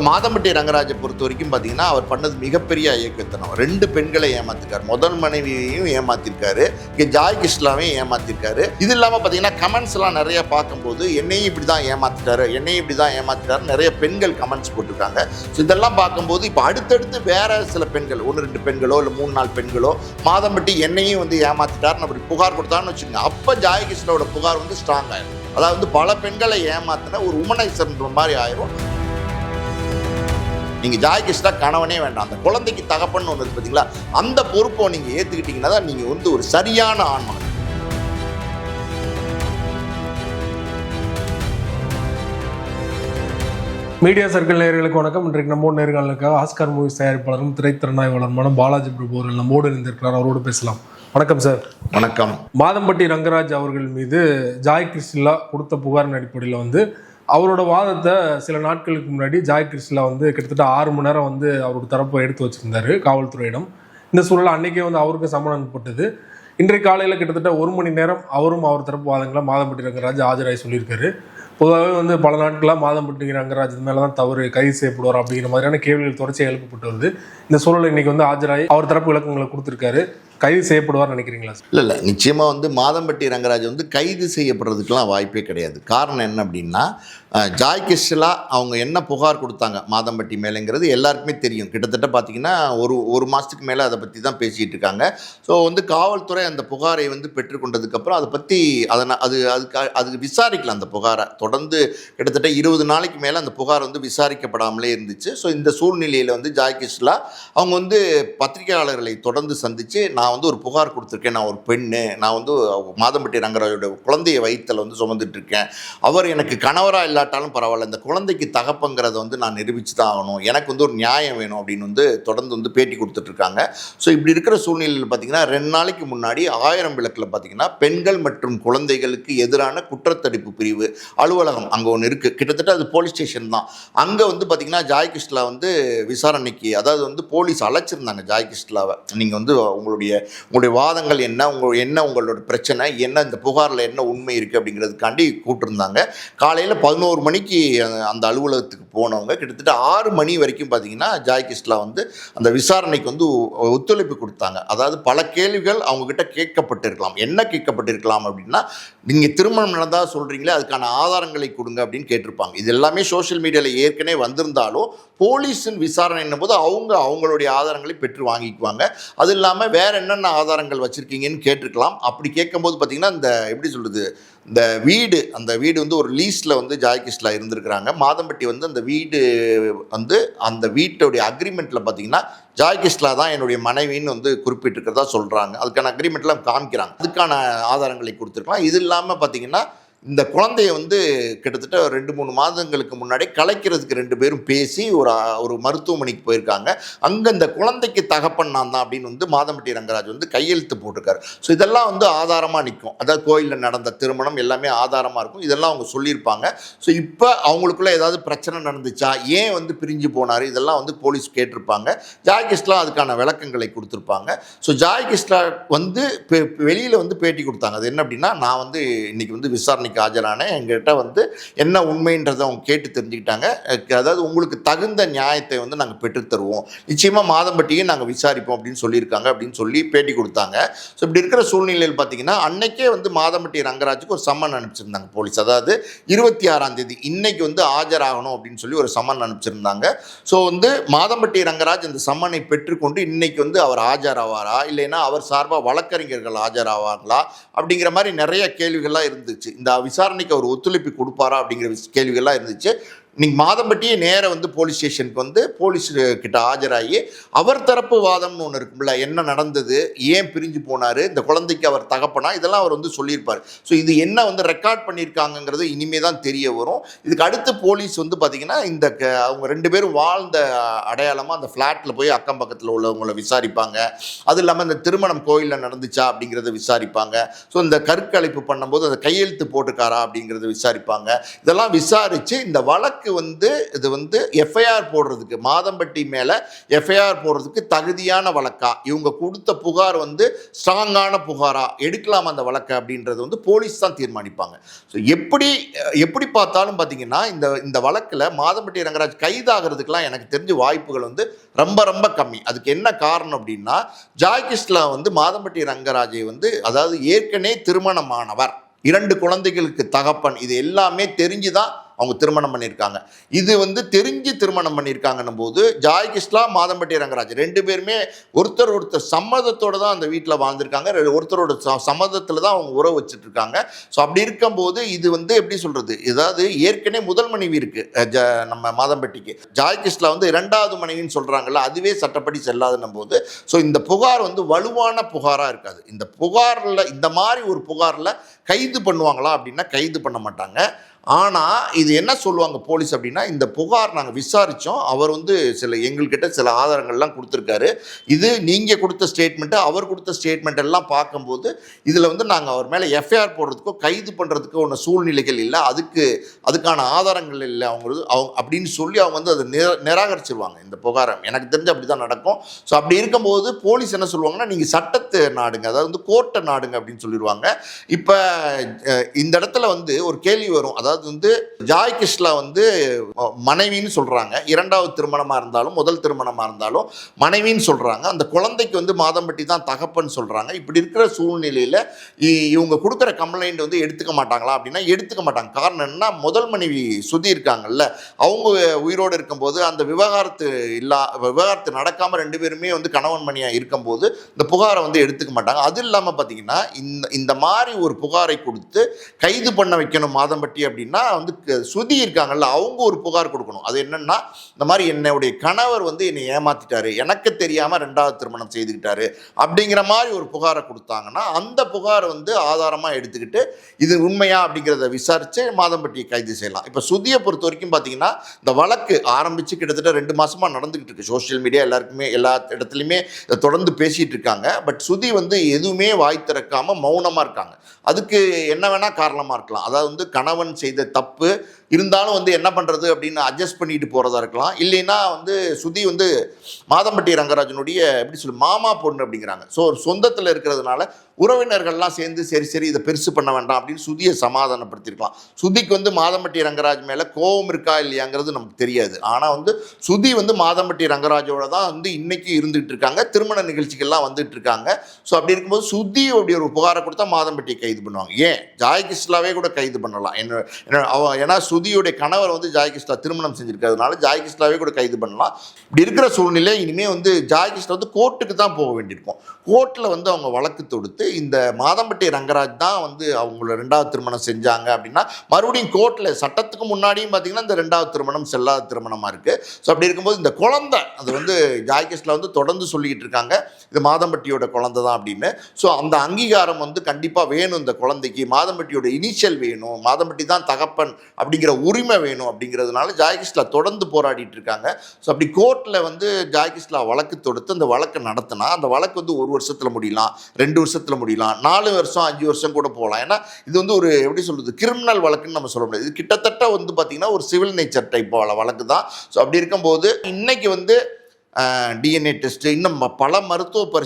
மாதம்பட்டி ரங்கராஜை பொறுத்த வரைக்கும் பார்த்தீங்கன்னா அவர் பண்ணது மிகப்பெரிய இயக்கத்தனம். 2 பெண்களை ஏமாத்திருக்காரு. முதல் மனைவியையும் ஏமாத்திருக்காரு, இங்கே ஜாய் கிருஷ்ணாவையும் ஏமாத்திருக்காரு. இது இல்லாமல் பார்த்தீங்கன்னா கமெண்ட்ஸ் எல்லாம் நிறைய பார்க்கும்போது என்னையும் இப்படி தான் ஏமாத்திட்டாரு, என்னையும் இப்படி தான் ஏமாத்திட்டாரு நிறைய பெண்கள் கமெண்ட்ஸ் போட்டிருக்காங்க. ஸோ இதெல்லாம் பார்க்கும்போது இப்போ அடுத்தடுத்து வேற சில பெண்கள் 1-2 பெண்களோ இல்லை 3-4 பெண்களோ மாதம்பட்டி என்னையும் வந்து ஏமாத்திட்டாருன்னு அப்படி புகார் கொடுத்தான்னு வச்சுக்கோங்க. அப்போ ஜாய் கிருஷ்ணாவோட புகார் வந்து ஸ்ட்ராங் ஆயிடும். அதாவது பல பெண்களை ஏமாத்தின ஒரு உமனைசர்ன்ற மாதிரி ஆயிரும். நீங்கள் ஜாய் கிருஷ்ணா கணவனே வேண்டாம், அந்த குழந்தைக்கு தகப்பன்னு ஒன்று இருக்கு பார்த்தீங்களா, அந்த பொறுப்பை நீங்கள் ஏற்றுக்கிட்டீங்கன்னா தான் நீங்கள் வந்து ஒரு சரியான ஆண்மகன். மீடியா சர்க்கிள் நேயர்களுக்கு வணக்கம். இன்றைக்கு நம்மோடு நேர்காணலுக்காக ஆஸ்கார் மூவிஸ் தயாரிப்பாளரும் திரைத்திறனாய்வாளருமான பாலாஜி பிரபு அவர்கள் நம்மோடு இருந்திருக்கிறார். அவரோடு பேசலாம். வணக்கம் சார். வணக்கம். மாதம்பட்டி ரங்கராஜ் அவர்கள் மீது ஜாய் கிருஷ்ணா கொடுத்த புகாரின் அடிப்படையில் வந்து அவரோட வாதத்தை சில நாட்களுக்கு முன்னாடி ஜாய் கிருஷ்ணா வந்து கிட்டத்தட்ட 6 மணி நேரம் வந்து அவரோட தரப்பை எடுத்து வச்சிருந்தாரு காவல்துறையிடம். இந்த சூழல் அன்னைக்கே வந்து அவருக்கு சம்மன் அனுப்பப்பட்டது. இன்றைக்கு காலையில் கிட்டத்தட்ட 1 மணி நேரம் அவரும் அவர் தரப்பு வாதங்களை மாதம்பட்டி ரங்கராஜ் ஆஜராகி சொல்லியிருக்காரு. பொதுவாகவே வந்து பல நாட்களாக மாதம்பட்டி ரங்கராஜ் மேலே தான் தவறு, கைது செய்யப்படுவார் அப்படிங்கிற மாதிரியான கேள்விகள் தொடர்ச்சியாக எழுப்பப்பட்டு வருது. இந்த சூழல் இன்னைக்கு வந்து ஆஜராகி அவர் தரப்பு விளக்கங்களை கொடுத்துருக்காரு. கைது செய்யப்படுவார் நினைக்கிறீங்களா? இல்லை நிச்சயமாக வந்து மாதம்பட்டி ரங்கராஜ் வந்து கைது செய்யப்படுறதுக்கெலாம் வாய்ப்பே கிடையாது. காரணம் என்ன அப்படின்னா, ஜாய் கிருஷ்ணா அவங்க என்ன புகார் கொடுத்தாங்க மாதம்பட்டி மேலேங்கிறது எல்லாருக்குமே தெரியும். கிட்டத்தட்ட பார்த்தீங்கன்னா ஒரு மாதத்துக்கு மேலே அதை பற்றி தான் பேசிகிட்டு இருக்காங்க. ஸோ வந்து காவல்துறை அந்த புகாரை வந்து பெற்றுக்கொண்டதுக்கப்புறம் அதை பற்றி அதுக்கு விசாரிக்கலாம். அந்த புகாரை தொடர்ந்து கிட்டத்தட்ட 20 நாளைக்கு மேலே அந்த புகார் வந்து விசாரிக்கப்படாமலே இருந்துச்சு. ஸோ இந்த சூழ்நிலையில் வந்து ஜாய் கிருஷ்ணா அவங்க வந்து பத்திரிகையாளர்களை தொடர்ந்து சந்தித்து, நான் வந்து ஒரு புகார் கொடுத்துருக்கேன், நான் ஒரு பெண்ணு, நான் வந்து மாதம்பட்டி ரங்கராஜோட குழந்தைய வயிற்றில் வந்து சுமந்துட்டு இருக்கேன், அவர் எனக்கு கணவராக இல்லாட்டாலும் பரவாயில்ல, இந்த குழந்தைக்கு தகப்பங்கிறத வந்து நான் நிரூபித்து தான் ஆகணும், எனக்கு வந்து ஒரு நியாயம் வேணும் அப்படின்னு வந்து தொடர்ந்து வந்து பேட்டி கொடுத்துட்ருக்காங்க. ஸோ இப்படி இருக்கிற சூழ்நிலையில் பார்த்திங்கன்னா 2 நாளைக்கு முன்னாடி 1000 விளக்கில் பார்த்திங்கன்னா பெண்கள் மற்றும் குழந்தைகளுக்கு எதிரான குற்றத்தடுப்பு பிரிவு அலுவலகம் அங்கே ஒன்று இருக்குது. கிட்டத்தட்ட அது போலீஸ் ஸ்டேஷன் தான். அங்கே வந்து பார்த்திங்கன்னா ஜாய் கிருஷ்ணா வந்து விசாரணைக்கு, அதாவது வந்து போலீஸ் அழைச்சிருந்தாங்க ஜாய் கிருஷ்ணாவை. நீங்கள் வந்து உங்களுடைய வாதங்கள் என்ன, உங்களோட பிரச்சனை என்ன, இந்த புகாரில் என்ன உண்மை இருக்குது அப்படிங்கிறதுக்காண்டி கூப்பிட்டுருந்தாங்க. காலையில் 11 மணிக்கு அந்த அலுவலகத்துக்கு போனவங்க கிட்டத்தட்ட 6 மணி வரைக்கும் பார்த்தீங்கன்னா ஜாய் கிருஷ்ணா வந்து அந்த விசாரணைக்கு வந்து ஒத்துழைப்பு கொடுத்தாங்க. அதாவது பல கேள்விகள் அவங்கக்கிட்ட கேட்கப்பட்டிருக்கலாம். என்ன கேட்கப்பட்டிருக்கலாம் அப்படின்னா, நீங்கள் திருமணம் நடந்தால் சொல்கிறீங்களே, அதுக்கான ஆதாரங்களை கொடுங்க அப்படின்னு கேட்டிருப்பாங்க. இது எல்லாமே சோஷியல் மீடியாவில் ஏற்கனவே வந்திருந்தாலும் போலீஸின் விசாரணைன்னும் போது அவங்களுடைய ஆதாரங்களை பெற்று வாங்கிக்குவாங்க. அது இல்லாமல் வேறு என்னென்ன ஆதாரங்கள் வச்சுருக்கீங்கன்னு கேட்டிருக்கலாம். அப்படி கேட்கும்போது பார்த்திங்கன்னா இந்த எப்படி சொல்கிறது, அந்த வீடு வந்து ஒரு லீஸில் வந்து ஜாய் கிருஷ்ணா இருந்திருக்கிறாங்க. மாதம்பட்டி வந்து அந்த வீடு வந்து அந்த வீட்டுடைய அக்ரிமெண்ட்டில் பார்த்திங்கன்னா ஜாய் கிருஷ்ணா தான் என்னுடைய மனைவின்னு வந்து குறிப்பிட்டிருக்கிறதா சொல்கிறாங்க. அதுக்கான அக்ரிமெண்ட்லாம் காமிக்கிறாங்க. அதுக்கான ஆதாரங்களை கொடுத்துருக்கலாம். இது இல்லாமல் பார்த்திங்கன்னா இந்த குழந்தைய வந்து கிட்டத்தட்ட 2-3 மாதங்களுக்கு முன்னாடி கலைக்கிறதுக்கு 2 பேரும் பேசி ஒரு மருத்துவமனைக்கு போயிருக்காங்க. அங்கே இந்த குழந்தைக்கு தகப்பன் நான் தான் அப்படின்னு வந்து மாதம்பட்டி ரங்கராஜ் வந்து கையெழுத்து போட்டிருக்காரு. ஸோ இதெல்லாம் வந்து ஆதாரமாக நிற்கும். அதாவது கோயிலில் நடந்த திருமணம் எல்லாமே ஆதாரமாக இருக்கும். இதெல்லாம் அவங்க சொல்லியிருப்பாங்க. ஸோ இப்போ அவங்களுக்குள்ள ஏதாவது பிரச்சனை நடந்துச்சா, ஏன் வந்து பிரிஞ்சு போனார், இதெல்லாம் வந்து போலீஸ் கேட்டிருப்பாங்க. ஜாய் கிருஷ்ணா அதுக்கான விளக்கங்களை கொடுத்துருப்பாங்க. ஸோ ஜாய் கிருஷ்ணா வந்து வெளியில் வந்து பேட்டி கொடுத்தாங்க. அது என்ன அப்படின்னா, நான் வந்து இன்னைக்கு வந்து விசாரணை ஆஜரான எங்கிட்ட வந்து என்ன உண்மைன்றதை அவங்க கேட்டு தெரிஞ்சுக்கிட்டாங்க. அதாவது உங்களுக்கு தகுந்த நியாயத்தை வந்து நாங்கள் பெற்றுத்தருவோம், நிச்சயமாக மாதம்பட்டியை நாங்கள் விசாரிப்போம் அப்படின்னு சொல்லியிருக்காங்க அப்படின்னு சொல்லி பேட்டி கொடுத்தாங்க. ஸோ இப்படி இருக்கிற சூழ்நிலையில் பார்த்தீங்கன்னா அன்னைக்கே வந்து மாதம்பட்டி ரங்கராஜுக்கு ஒரு சம்மன் அனுப்பிச்சிருந்தாங்க போலீஸ். அதாவது 26ஆம் தேதி இன்னைக்கு வந்து ஆஜராகணும் அப்படின்னு சொல்லி ஒரு சம்மன் அனுப்பிச்சிருந்தாங்க. ஸோ வந்து மாதம்பட்டி ரங்கராஜ் அந்த சம்மனை பெற்றுக்கொண்டு இன்னைக்கு வந்து அவர் ஆஜராவாரா, இல்லைன்னா அவர் சார்பாக வழக்கறிஞர்கள் ஆஜராவாங்களா அப்படிங்கிற மாதிரி நிறைய கேள்விகள்லாம் இருந்துச்சு. இந்த விசாரணைக்கு அவர் ஒத்துழைப்பு கொடுப்பாரா அப்படிங்கிற கேள்விகள்லாம் இருந்துச்சு. நீங்கள் மாதம்பட்டியே நேராக வந்து போலீஸ் ஸ்டேஷனுக்கு வந்து போலீஸ் கிட்ட ஆஜராகி அவர் தரப்பு வாதம்னு ஒன்று இருக்கும்ல, என்ன நடந்தது, ஏன் பிரிஞ்சு போனார், இந்த குழந்தைக்கு அவர் தகப்பனா, இதெல்லாம் அவர் வந்து சொல்லியிருப்பார். ஸோ இது என்ன வந்து ரெக்கார்ட் பண்ணியிருக்காங்கங்கிறது இனிமே தான் தெரிய வரும். இதுக்கு அடுத்து போலீஸ் வந்து பார்த்திங்கன்னா இந்த அவங்க 2 பேரும் வாழ்ந்த அடையாளமாக அந்த ஃப்ளாட்டில் போய் அக்கம் பக்கத்தில் உள்ளவங்களை விசாரிப்பாங்க. அது இல்லாமல் இந்த திருமணம் கோயிலில் நடந்துச்சா அப்படிங்கிறத விசாரிப்பாங்க. ஸோ இந்த கருக்கலைப்பு பண்ணும்போது அந்த கையெழுத்து போட்டுக்காரா அப்படிங்கிறத விசாரிப்பாங்க. இதெல்லாம் விசாரித்து இந்த வழக்கு வழக்கு வந்து இது வந்து எஃப்ஐஆர் போடுறதுக்கு, மாதம்பட்டி மேலே எஃப்ஐஆர் போடுறதுக்கு தகுதியான வழக்கா, இவங்க கொடுத்த புகார் வந்து ஸ்ட்ராங்கான புகாரா, எடுக்கலாம் அந்த வழக்கை அப்படின்றது வந்து போலீஸ் தான் தீர்மானிப்பாங்க. ஸோ எப்படி பார்த்தாலும் பார்த்தீங்கன்னா இந்த வழக்கில் மாதம்பட்டி ரங்கராஜ் கைதாகிறதுக்கெலாம் எனக்கு தெரிஞ்ச வாய்ப்புகள் வந்து ரொம்ப ரொம்ப கம்மி. அதுக்கு என்ன காரணம் அப்படின்னா, ஜாய் கிருஷ்ணா வந்து மாதம்பட்டி ரங்கராஜை வந்து, அதாவது ஏற்கனவே திருமணமானவர், 2 குழந்தைகளுக்கு தகப்பன், இது எல்லாமே தெரிஞ்சுதான் அவங்க திருமணம் பண்ணியிருக்காங்க. இது வந்து தெரிஞ்சு திருமணம் பண்ணியிருக்காங்கன்னும் போது ஜாய் கிருஷ்ணா, மாதம்பட்டி ரங்கராஜ் 2 பேருமே ஒருத்தர் சம்மதத்தோடு தான் அந்த வீட்டில் வாழ்ந்திருக்காங்க. ஒருத்தரோட சம்மதத்தில் தான் அவங்க உறவு வச்சுட்டு இருக்காங்க. ஸோ அப்படி இருக்கும்போது இது வந்து எப்படி சொல்கிறது, ஏதாவது ஏற்கனவே முதல் மனைவி இருக்குது நம்ம மாதம்பட்டிக்கு, ஜாய் கிருஷ்ணா வந்து 2வது மனைவின்னு சொல்கிறாங்கல்ல, அதுவே சட்டப்படி செல்லாதுன்னும் போது ஸோ இந்த புகார் வந்து வலுவான புகாராக இருக்காது. இந்த புகாரில், இந்த மாதிரி ஒரு புகாரில் கைது பண்ணுவாங்களா அப்படின்னா கைது பண்ண மாட்டாங்க. ஆனால் இது என்ன சொல்லுவாங்க போலீஸ் அப்படின்னா, இந்த புகார் நாங்கள் விசாரித்தோம், அவர் வந்து எங்கள்கிட்ட சில ஆதாரங்கள்லாம் கொடுத்துருக்காரு, இது நீங்கள் கொடுத்த ஸ்டேட்மெண்ட்டு, அவர் கொடுத்த ஸ்டேட்மெண்ட் எல்லாம் பார்க்கும்போது இதில் வந்து நாங்கள் அவர் மேலே எஃப்ஐஆர் போடுறதுக்கோ கைது பண்ணுறதுக்கோ ஒன்று சூழ்நிலைகள் இல்லை, அதுக்கான ஆதாரங்கள் இல்லை அவங்க அப்படின்னு சொல்லி அவங்க வந்து அதை நிராகரிச்சிருவாங்க இந்த புகாரை. எனக்கு தெரிஞ்சு அப்படி தான் நடக்கும். ஸோ அப்படி இருக்கும்போது போலீஸ் என்ன சொல்லுவாங்கன்னா, நீங்கள் சட்டத்தை நாடுங்க, அதாவது வந்து கோர்ட்டை நாடுங்க அப்படின்னு சொல்லிடுவாங்க. இப்போ இந்த இடத்துல வந்து ஒரு கேள்வி வரும், அதாவது வந்து ஜாய் கிருஷ்ணா வந்து மனைவின்னு சொல்றாங்க, 2வது திருமணமா இருந்தாலும் முதல் திருமணமா இருந்தாலும் மனைவின்னு சொல்றாங்க, அந்த குழந்தைக்கு வந்து மாதம்பட்டி தான் தகப்பன் சொல்றாங்க. இப்படி இருக்கிற சூழ்நிலையில இவங்க கொடுக்குற கம்ப்ளைண்ட் வந்து எடுத்துக்க மாட்டாங்களா அப்படின்னா எடுத்துக்க மாட்டாங்க. காரணம் என்ன, முதல் மனைவி சுதி இருக்காங்கல்ல, அவங்க உயிரோடு இருக்கும்போது அந்த விவகாரத்து நடக்காம 2 பேருமே வந்து கணவன் மணியா இருக்கும்போது இந்த புகாரை வந்து எடுத்துக்க மாட்டாங்க. அது இல்லாமல் பார்த்தீங்கன்னா இந்த மாதிரி ஒரு புகாரை கொடுத்து கைது பண்ண வைக்கணும் மாதம்பட்டி அப்படின்னா வந்து சுதி இருக்காங்கல்ல, அவங்க ஒரு புகார் கொடுக்கணும். அது என்னன்னா, இந்த மாதிரி என்னுடைய கணவர் வந்து என்னை ஏமாத்திட்டாரு, எனக்கு தெரியாம 2வது திருமணம் செய்துக்கிட்டாரு அப்படிங்கிற மாதிரி ஒரு புகாரை கொடுத்தாங்கன்னா அந்த புகார் வந்து ஆதாரமா எடுத்துக்கிட்டு இது உண்மையா அப்படிங்கிறத விசாரிச்சு மாதம்பட்டியை கைது செய்யலாம். இப்போ சுதியை பொறுத்த வரைக்கும் பார்த்தீங்கன்னா, இந்த வழக்கு ஆரம்பிச்சு கிட்டத்தட்ட 2 மாசமா நடந்துகிட்டு இருக்கு. சோசியல் மீடியா எல்லாருக்குமே எல்லா இடத்துலையுமே தொடர்ந்து பேசிட்டு இருக்காங்க. பட் சுதி வந்து எதுவுமே வாய் திறக்காம மௌனமா இருக்காங்க. அதுக்கு என்ன வேணா காரணமா இருக்கலாம். அதாவது வந்து கணவன் செய்த தப்பு இருந்தாலும் வந்து என்ன பண்ணுறது அப்படின்னு அட்ஜஸ்ட் பண்ணிட்டு போகிறதா இருக்கலாம். இல்லைன்னா வந்து சுதி வந்து மாதம்பட்டி ரங்கராஜனுடைய எப்படி சொல்லு மாமா பொண்ணு அப்படிங்கிறாங்க. ஸோ ஒரு சொந்தத்தில் இருக்கிறதுனால உறவினர்கள்லாம் சேர்ந்து சரி இதை பெருசு பண்ண வேண்டாம் அப்படின்னு சுதியை சமாதானப்படுத்தியிருக்கலாம். சுதிக்கு வந்து மாதம்பட்டி ரங்கராஜ் மேலே கோபம் இருக்கா இல்லையாங்கிறது நமக்கு தெரியாது. ஆனால் வந்து சுதி வந்து மாதம்பட்டி ரங்கராஜோட தான் வந்து இன்னைக்கு இருந்துகிட்டு இருக்காங்க, திருமண நிகழ்ச்சிகள்லாம் வந்துட்டு இருக்காங்க. ஸோ அப்படி இருக்கும்போது சுதி அப்படி ஒரு புகாரை கொடுத்தா மாதம்பட்டியை கைது பண்ணுவாங்க. ஏன் ஜாய் கிருஷ்ணாவே கூட கைது பண்ணலாம். ஏன்னா சுதியுடைய கணவர் வந்து ஜாய் கிருஷ்ணா திருமணம் செஞ்சிருக்கிறதுனால ஜாய் கிருஷ்ணாவே கூட கைது பண்ணலாம். இப்படி இருக்கிற சூழ்நிலை இனிமேல் வந்து ஜாய் கிருஷ்ணா வந்து கோர்ட்டுக்கு தான் போக வேண்டியிருக்கும். கோர்ட்டில் வந்து அவங்க வழக்கு தொடுத்து இந்த மாதம்பட்டி ரங்கராஜ் தான் வந்து அவங்கள 2வது திருமணம் செஞ்சாங்க அப்படின்னா மறுபடியும் கோர்ட்டில் சட்டத்துக்கு முன்னாடியும் பார்த்தீங்கன்னா இந்த 2வது திருமணம் செல்லாத திருமணமாக இருக்குது. ஸோ அப்படி இருக்கும்போது இந்த குழந்தை அது வந்து ஜாய் கிருஷ்ணா வந்து தொடர்ந்து சொல்லிக்கிட்டு இருக்காங்க இது மாதம்பட்டியோட குழந்தை தான் அப்படின்னு. ஸோ அந்த அங்கீகாரம் வந்து கண்டிப்பாக வேணும் இந்த குழந்தைக்கு, மாதம்பட்டியோட இனிஷியல் வேணும், மாதம்பட்டி தான் தகப்பன் அப்படிங்கிற உரிமை வேணும் அப்படிங்கிறதுனால ஜாய் கிருஷ்ணா தொடர்ந்து போராடிட்டு இருக்காங்க. ஸோ அப்படி கோர்ட்டில் வந்து ஜாய் கிருஷ்ணா வழக்கு தொடுத்து அந்த வழக்கை நடத்தினா அந்த வழக்கு வந்து 1 வருஷத்தில் முடியலாம், 2 வருஷத்தில் முடியலாம், 4 வருஷம் 5 வருஷம் கூட போகலாம். ஏன்னா இது வந்து ஒரு எப்படி சொல்கிறது கிரிமினல் வழக்குன்னு நம்ம சொல்ல முடியாது. இது கிட்டத்தட்ட வந்து பார்த்திங்கன்னா ஒரு சிவில் நேச்சர் டைப் வழக்கு தான். ஸோ அப்படி இருக்கும்போது இன்னைக்கு வந்து டிஎன்ஏ டெஸ்ட்டு இன்னும் பல மருத்துவ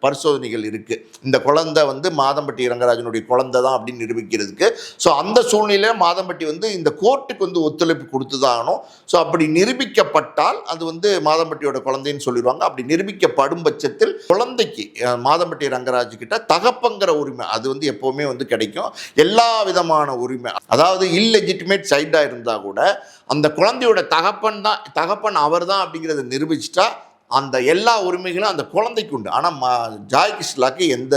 பரிசோதனைகள் இருக்குது இந்த குழந்தை வந்து மாதம்பட்டி ரங்கராஜனுடைய குழந்தை தான் அப்படின்னு நிரூபிக்கிறதுக்கு. ஸோ அந்த சூழ்நிலையில் மாதம்பட்டி வந்து இந்த கோர்ட்டுக்கு வந்து ஒத்துழைப்பு கொடுத்து தான் ஆகணும். ஸோ அப்படி நிரூபிக்கப்பட்டால் அது வந்து மாதம்பட்டியோட குழந்தைன்னு சொல்லிடுவாங்க. அப்படி நிரூபிக்கப்படும் பட்சத்தில் குழந்தைக்கு மாதம்பட்டி ரங்கராஜ் கிட்ட தகப்பங்கிற உரிமை அது வந்து எப்போவுமே வந்து கிடைக்கும். எல்லா விதமான உரிமை, அதாவது இல்லெஜிட்டிமேட் சைல்டாக இருந்தால் கூட அந்த குழந்தையோட தகப்பன் அவர் தான் அப்படிங்கிறத நிரூபிச்சிட்டா அந்த எல்லா உரிமைகளும் அந்த குழந்தைக்கு உண்டு. ஆனால் ஜாய் கிருஷ்ணாக்கு எந்த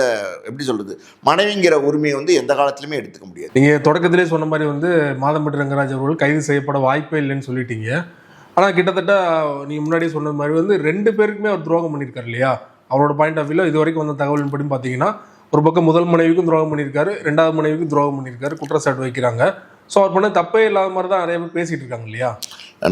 எப்படி சொல்கிறது மனைவிங்கிற உரிமையை வந்து எந்த காலத்துலையுமே எடுத்துக்க முடியாது. நீங்கள் தொடக்கத்திலே சொன்ன மாதிரி வந்து மாதம்பட்டி ரங்கராஜ் அவர்கள் கைது செய்யப்பட வாய்ப்பே இல்லைன்னு சொல்லிட்டீங்க. ஆனால் கிட்டத்தட்ட நீங்கள் முன்னாடியே சொன்ன மாதிரி வந்து 2 பேருக்குமே அவர் துரோகம் பண்ணியிருக்காரு இல்லையா? அவரோட பாயிண்ட் ஆஃப் வியூவில் இது வரைக்கும் வந்த தகவலின் படி பார்த்தீங்கன்னா ஒரு பக்கம் முதல் மனைவிக்கும் துரோகம் பண்ணியிருக்காரு, 2வது மனைவிக்கும் துரோகம் பண்ணியிருக்காரு, குற்றச்சாட்டு வைக்கிறாங்க. ஸோ அவர் பண்ண தப்பே இல்லாத மாதிரி தான் நிறைய பேர் பேசிகிட்டு இருக்காங்க இல்லையா?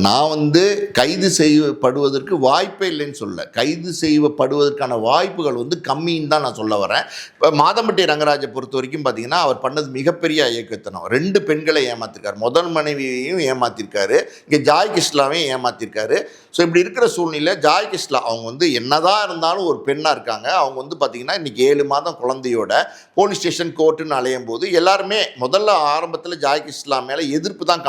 நான் வந்து கைது செய்யப்படுவதற்கு வாய்ப்பே இல்லைன்னு சொல்ல, கைது செய்யப்படுவதற்கான வாய்ப்புகள் வந்து கம்மின்னு தான் நான் சொல்ல வரேன். இப்போ மாதம்பட்டி ரங்கராஜை பொறுத்த வரைக்கும் பார்த்தீங்கன்னா, அவர் பண்ணது மிகப்பெரிய இயக்கத்தனம். 2 பெண்களை ஏமாத்திருக்காரு. முதல் மனைவியையும் ஏமாத்திருக்காரு, இங்கே ஜாய் கிருஷ்ணாவையும் ஏமாத்திருக்காரு. ஸோ இப்படி இருக்கிற சூழ்நிலை ஜாய் கிருஷ்ணா அவங்க வந்து என்னதான் இருந்தாலும் ஒரு பெண்ணாக இருக்காங்க. அவங்க வந்து பார்த்தீங்கன்னா இன்றைக்கி 7 மாதம் குழந்தையோட போலீஸ் ஸ்டேஷன் கோர்ட்டுன்னு அலையும் போது எல்லாருமே முதல்ல ஆரம்பத்தில் ஜாய் கிருஷ்ணா மேலே எதிர்ப்பு தான்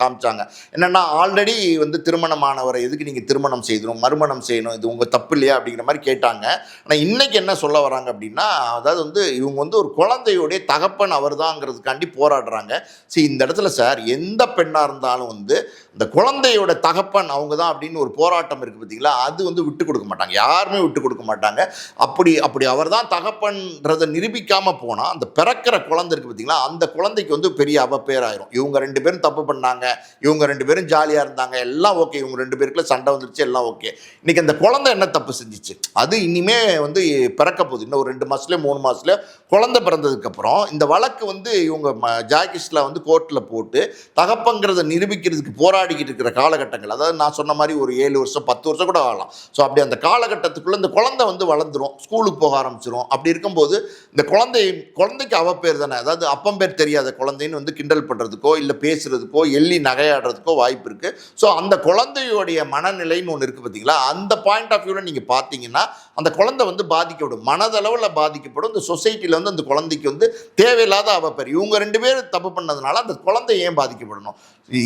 காமிச்சாங்க. என்னென்னா ஆல்ரெடி வந்து திருமணமானவரை எதுக்கு நீங்கள் திருமணம் செய்யணும், மறுமணம் செய்யணும், இது உங்கள் தப்பு இல்லையா அப்படிங்கிற மாதிரி கேட்டாங்க. ஆனால் இன்றைக்கி என்ன சொல்ல வராங்க அப்படின்னா, அதாவது வந்து இவங்க வந்து ஒரு குழந்தையோடைய தகப்பன் அவர் தாங்கிறதுக்காண்டி போராடுறாங்க. சரி, இந்த இடத்துல சார் எந்த பெண்ணாக இருந்தாலும் வந்து இந்த குழந்தையோட தகப்பன் அவங்க தான் அப்படின்னு ஒரு போராட்டம் இருக்குது பார்த்தீங்களா, அது வந்து விட்டு கொடுக்க மாட்டாங்க, யாருமே விட்டு கொடுக்க மாட்டாங்க. அப்படி அவர் தான் தகப்பன்றதை நிரூபிக்காமல் போனால் அந்த பிறக்கிற குழந்தை இருக்குது பார்த்தீங்களா, அந்த குழந்தைக்கு வந்து பெரிய அவப்பேராயிரும். இவங்க 2 பேரும் தப்பு பண்ணாங்க, இவங்க 2 பேரும் ஜாலியாக இருந்தாங்க, எல்லாம் ஓகே, இவங்க 2 பேருக்குள்ள சண்டை வந்துருச்சு, எல்லாம் ஓகே. இன்றைக்கி அந்த குழந்தை என்ன தப்பு செஞ்சிச்சு, அது இனிமே வந்து பிறக்க போகுது. இன்னும் ஒரு 2 மாதத்துலேயோ 3 மாதத்துலேயோ குழந்தை பிறந்ததுக்கப்புறம் இந்த வழக்கு வந்து இவங்க ஜாய் கிருஷ்ணா வந்து கோர்ட்டில் போட்டு தகப்பங்கிறத நிரூபிக்கிறதுக்கு போராடிக்கிட்டு இருக்கிற காலகட்டங்கள், அதாவது நான் சொன்ன மாதிரி ஒரு 7 வருஷம் 10 வருஷம் கூட ஆகலாம். ஸோ அப்படி அந்த காலகட்டத்துக்குள்ளே இந்த குழந்தை வந்து வளர்ந்துடும், ஸ்கூலுக்கு போக ஆரம்பிச்சிடும். அப்படி இருக்கும்போது இந்த குழந்தைக்கு அவ பேர் தானே, அதாவது அப்பம் பேர் தெரியாத குழந்தைன்னு வந்து கிண்டல் பண்ணுறதுக்கோ இல்லை பேசுகிறதுக்கோ எள்ளி நகையாடுறதுக்கோ வாய்ப்பு இருக்குது. ஸோ அந்த குழந்தையோடைய மனநிலைன்னு ஒன்று இருக்குது பார்த்தீங்களா, அந்த பாயிண்ட் ஆஃப் வியூவில் நீங்கள் பார்த்தீங்கன்னா அந்த குழந்தை வந்து பாதிக்கப்படும், மனதளவில் பாதிக்கப்படும். இந்த சொசைட்டியில் வந்து அந்த குழந்தைக்கு வந்து தேவையில்லாத அவ பேர், இவங்க 2 பேரும் தப்பு பண்ணதுனால அந்த குழந்தை ஏன் பாதிக்கப்படணும்.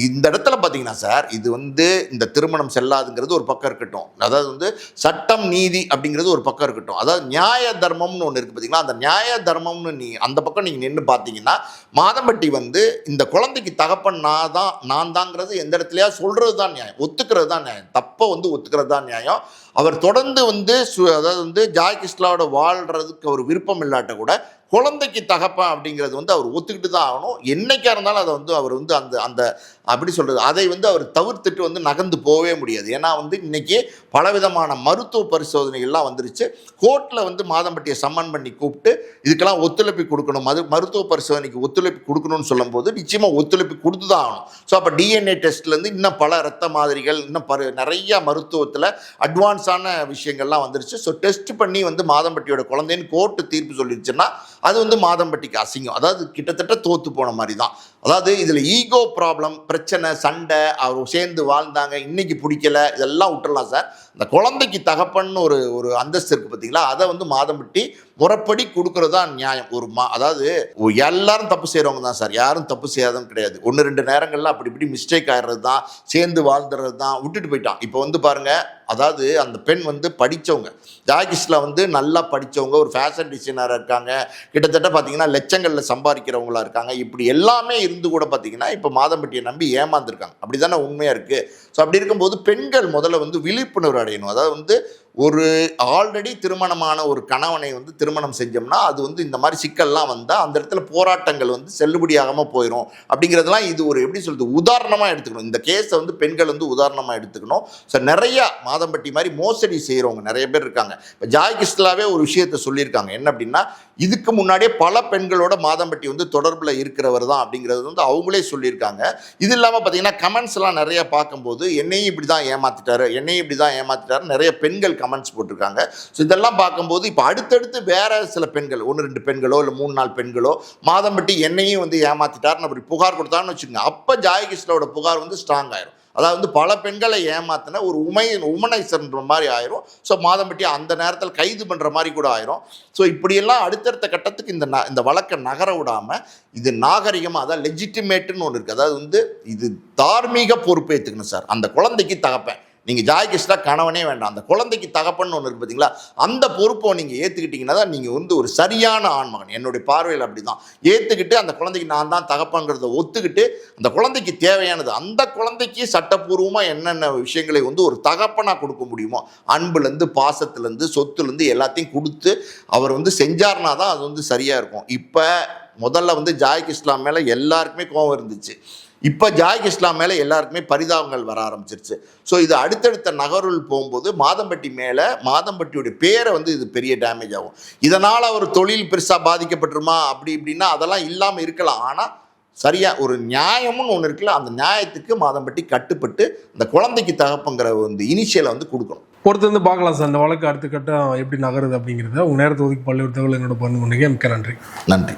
இந்த இடத்துல பார்த்தீங்கன்னா சார், இது வந்து இந்த திருமணம் செல்லாதுங்கிறது ஒரு பக்கம் இருக்கட்டும், அதாவது வந்து சட்டம் நீதி அப்படிங்கிறது ஒரு பக்கம் இருக்கட்டும், அதாவது நியாய தர்மம்னு ஒன்று இருக்குது பார்த்தீங்களா, அந்த நியாய தர்மம்னு அந்த பக்கம் நீங்கள் நின்று பார்த்தீங்கன்னா மாதம்பட்டி வந்து இந்த குழந்தைக்கு தகப்பன் நான் தாங்கிறது எந்த இடத்துலையா சொல்கிறது தான் நியாயம், ஒத்துக்கிறது தான் நியாயம், தப்பை வந்து ஒத்துக்கிறது தான் நியாயம். அவர் தொடர்ந்து வந்து அதாவது வந்து ஜாய் கிருஷ்ணாவோட வாழ்கிறதுக்கு ஒரு விருப்பம் இல்லாட்ட கூட குழந்தைக்கு தகப்பன் அப்படிங்கிறது வந்து அவர் ஒத்துக்கிட்டு தான் ஆகணும். என்னைக்கா இருந்தாலும் அதை வந்து அவர் வந்து அந்த அப்படி சொல்கிறது, அதை வந்து அவர் தவிர்த்துட்டு வந்து நகர்ந்து போகவே முடியாது. ஏன்னா வந்து இன்றைக்கி பலவிதமான மருத்துவ பரிசோதனைகள்லாம் வந்துருச்சு. கோர்ட்டில் வந்து மாதம்பட்டியை சம்மன் பண்ணி கூப்பிட்டு இதுக்கெல்லாம் ஒத்துழைப்பு கொடுக்கணும், மருத்துவ பரிசோதனைக்கு ஒத்துழைப்பு கொடுக்கணும்னு சொல்லும்போது நிச்சயமாக ஒத்துழைப்பு கொடுத்து தான் ஆகணும். ஸோ அப்போ டிஎன்ஏ டெஸ்ட்லேருந்து இன்னும் பல இரத்த மாதிரிகள், இன்னும் நிறைய மருத்துவத்தில் அட்வான்ஸான விஷயங்கள்லாம் வந்துருச்சு. ஸோ டெஸ்ட் பண்ணி வந்து மாதம்பட்டியோட குழந்தைன்னு கோர்ட்டு தீர்ப்பு சொல்லிடுச்சுன்னா அது வந்து மாதம்பட்டிக்கு அசிங்கம், அதாவது கிட்டத்தட்ட தோற்று போன மாதிரி தான். அதாவது இதில் ஈகோ ப்ராப்ளம், பிரச்சனை, சண்டை, அவர் சேர்ந்து வாழ்ந்தாங்க, இன்னைக்கு பிடிக்கல, இதெல்லாம் விட்டுடலாம் சார். இந்த குழந்தைக்கு தகப்பன்னு ஒரு அந்தஸ்து இருக்குது பார்த்தீங்களா, அதை வந்து மாதம்பட்டி முறைப்படி கொடுக்கறது தான் நியாயம். அதாவது எல்லாரும் தப்பு செய்கிறவங்க தான் சார், யாரும் தப்பு செய்யாதவங்க கிடையாது. 1-2 நேரங்களில் அப்படி இப்படி மிஸ்டேக் ஆகிடுறது தான், சேர்ந்து வாழ்ந்துறது தான், விட்டுட்டு போயிட்டான். இப்போ வந்து பாருங்கள், அதாவது அந்த பெண் வந்து படித்தவங்க, ஜாய் கிருஷ்ணா வந்து நல்லா படித்தவங்க, ஒரு ஃபேஷன் டிசைனராக இருக்காங்க, கிட்டத்தட்ட பார்த்தீங்கன்னா லட்சங்களில் சம்பாதிக்கிறவங்களா இருக்காங்க. இப்படி எல்லாமே இருந்து கூட பார்த்தீங்கன்னா இப்போ மாதம்பட்டியை நம்பி ஏமாந்துருக்காங்க. அப்படி தானே உண்மையாக இருக்குது. ஸோ அப்படி இருக்கும்போது பெண்கள் முதல்ல வந்து விழிப்புணர்வு அடையணும். அதாவது வந்து ஒரு ஆல்ரெடி திருமணமான ஒரு கணவனை வந்து திருமணம் செஞ்சோம்னா அது வந்து இந்த மாதிரி சிக்கல்லாம் வந்தால் அந்த இடத்துல போராட்டங்கள் வந்து செல்லுபடியாகாமல் போயிடும் அப்படிங்கிறதுலாம் இது ஒரு எப்படி சொல்கிறது உதாரணமாக எடுத்துக்கணும். இந்த கேஸை வந்து பெண்கள் வந்து உதாரணமாக எடுத்துக்கணும். ஸோ நிறையா மாதம்பட்டி மாதிரி மோசடி செய்கிறவங்க நிறைய பேர் இருக்காங்க. இப்போ ஜாய் கிருஷ்ணாவே ஒரு விஷயத்தை சொல்லியிருக்காங்க, என்ன அப்படின்னா இதுக்கு முன்னாடியே பல பெண்களோட மாதம்பட்டி வந்து தொடர்பில் இருக்கிறவர் தான் அப்படிங்கிறது வந்து அவங்களே சொல்லியிருக்காங்க. இது இல்லாமல் பார்த்தீங்கன்னா கமெண்ட்ஸ்லாம் நிறைய பார்க்கும்போது என்னையும் இப்படி தான் ஏமாற்றிட்டாரு நிறைய பெண்கள் கமெண்ட்ஸ் போட்டிருக்காங்க. ஸோ இதெல்லாம் பார்க்கும்போது இப்போ அடுத்தடுத்து வேற சில பெண்கள் 1-2 பெண்களோ இல்லை 3-4 பெண்களோ மாதம்பட்டி என்னையும் வந்து ஏமாற்றிட்டாருன்னு அப்படி புகார் கொடுத்தாருன்னு வச்சுக்கோங்க, அப்போ ஜாய் கிருஷ்ணாவோட புகார் வந்து ஸ்ட்ராங் ஆயிரும். அதாவது வந்து பல பெண்களை ஏமாத்தின ஒரு உமனைசர்ன்ற மாதிரி ஆயிரும். ஸோ மாதம்பட்டி அந்த நேரத்தில் கைது பண்ணுற மாதிரி கூட ஆயிரும். ஸோ இப்படியெல்லாம் அடுத்தடுத்த கட்டத்துக்கு இந்த வழக்கை நகர விடாமல் இது நாகரிகமாக, அதாவது லெஜிட்டிமேட்டுன்னு ஒன்று இருக்குது, அதாவது வந்து இது தார்மீக பொறுப்பு ஏற்றுக்கணும் சார். அந்த குழந்தைக்கு தகப்பேன் நீங்கள் ஜாய் கிருஷ்ணா கணவனே வேண்டாம், அந்த குழந்தைக்கு தகப்பன்னு ஒன்று இருக்குது பார்த்தீங்களா, அந்த பொறுப்பை நீங்கள் ஏற்றுக்கிட்டீங்கன்னா தான் நீங்கள் வந்து ஒரு சரியான ஆண்மகன். என்னுடைய பார்வையில் அப்படி தான் ஏற்றுக்கிட்டு அந்த குழந்தைக்கு நான் தான் தகப்பங்கிறத ஒத்துக்கிட்டு அந்த குழந்தைக்கு தேவையானது, அந்த குழந்தைக்கு சட்டப்பூர்வமாக என்னென்ன விஷயங்களை வந்து ஒரு தகப்பனாக கொடுக்க முடியுமோ, அன்புலேருந்து பாசத்துலேருந்து சொத்துலேருந்து எல்லாத்தையும் கொடுத்து அவர் வந்து செஞ்சார்னா தான் அது வந்து சரியாக இருக்கும். இப்போ முதல்ல வந்து ஜாய் கிருஷ்ணா மேலே எல்லாருக்குமே கோபம் இருந்துச்சு, இப்போ ஜாய் கிருஷ்ணா மேலே எல்லாருக்குமே பரிதாபங்கள் வர ஆரம்பிச்சிருச்சு. ஸோ இது அடுத்தடுத்த நகருள் போகும்போது மாதம்பட்டி மேலே மாதம்பட்டியுடைய பேரை வந்து இது பெரிய டேமேஜ் ஆகும். இதனால் அவர் தொழில் பெருசாக பாதிக்கப்பட்டுருமா அப்படி இப்படின்னா அதெல்லாம் இல்லாமல் இருக்கலாம். ஆனால் சரியாக ஒரு நியாயம்னு ஒன்று இருக்குல்ல, அந்த நியாயத்துக்கு மாதம்பட்டி கட்டுப்பட்டு அந்த குழந்தைக்கு தகப்பங்கிற வந்து இனிஷியலை வந்து கொடுக்கணும். பொறுத்து வந்து பார்க்கலாம் சார் அந்த வழக்கு அடுத்த கட்டம் எப்படி நகருது அப்படிங்கிறத. உங்கள் நேரத்தை ஒதுக்கி பல்வேறு தகவல் என்னோட பண்ணு கொண்டீங்க. மிக்க நன்றி. நன்றி.